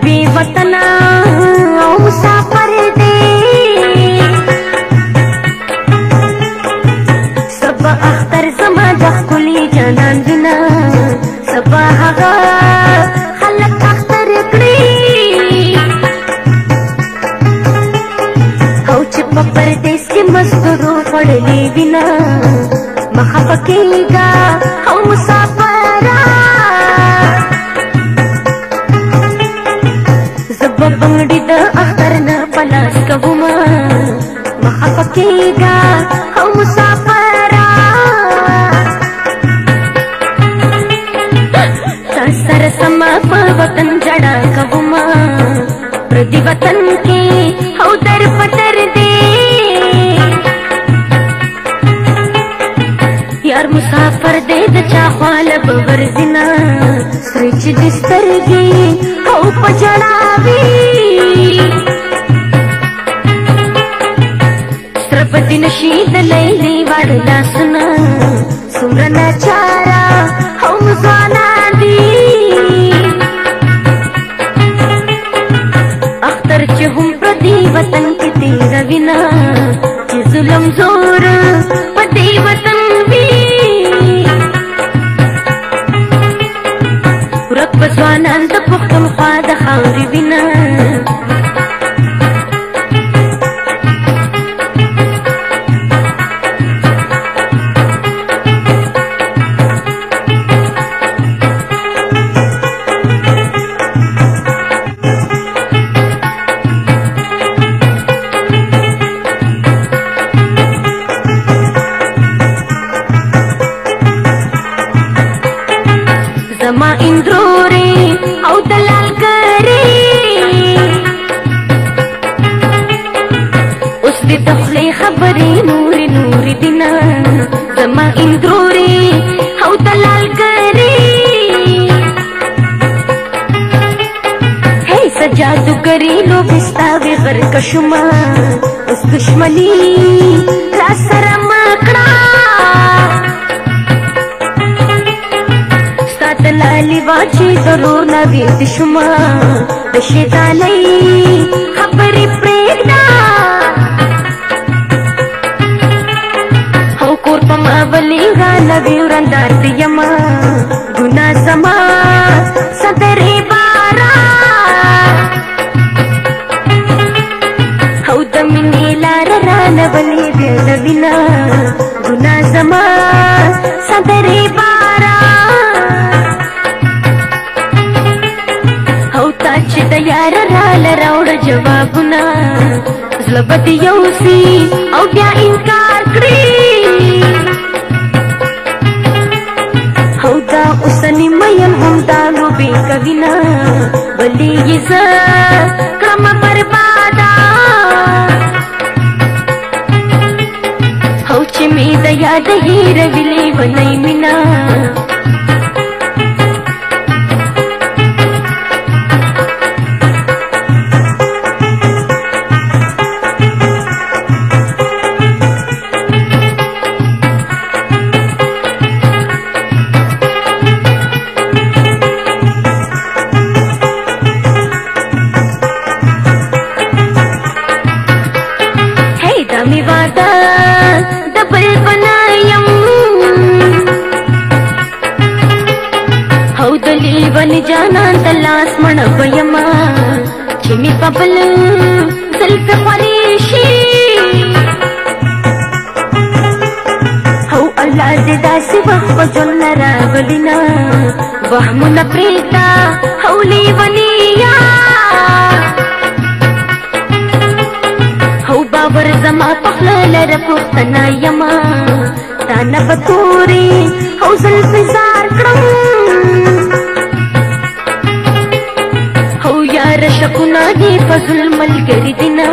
بی وطن او مسافر دی سبا اختر زما د ښکلي جانان وینا سبا هغه خلک اختر کړي او چې په پردیس کې مزدورو خوړلې وینا مخه پکېږه او مسافره زبا بنګړي د اختر نه پلاس کوما مخه پکېږه او مسافره تا سره سما په وطن جړه کوما پردي وطن کې او در پتر دی یار مسافر دی د چا خواله به ورځینا سرې چې د سترګې او په جړاوي سره په دې نشي د لیلې وړ لاسونه څومره ناچاره او ځوانان دي اختر چې هم پردي وطن کې تېروينا چې ظلم زور په دې وطن وي ورک په ځوانان د پښتونخوا د خاورې وینا زما اندروري او دلال کري اوس دې تخلي خبري نوري نوري دینا زما اندروري او دلال کري هي سجادو کري لو بستاوي غر کشما اوس دشمني را سره مکړه لالی واچی درونه وید شما د شیطانۍ خبرې پرېږده او کور په ما ولېږه نوي ورندار د یما ګناه زما صدرې باره او د مینې لاره رانه ولې بیړوینه ګناه زما صدرې باره چې د یار راله راوړه جوابونه زړه به دې یوسي او بیا انکار کړي او دا اوسنی مین هم دا لوبې کوینه ولې یې زه کړمه برباده او چې مې د یاده هېروي لیونۍ مینه می واده د بل بنایم او د لیوني جانان د لاس مړه بېما چې مې په بل زلفې خورې شي او الله دې داسې وخت په ژوند نه راولينا وهمونه پرېږده او لیونیا باور زما پخله لره پښتنه یما تا نه به تورې او زلفې زار کړم او یاره شکونه دې په ظلم ملګري دینه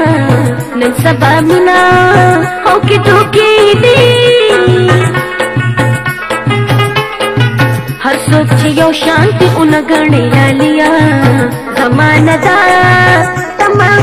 نن سبا مینا او کېدوکې دي هر څوک چې یو شانتي ونه ګڼې لالیا زمانه ده تمام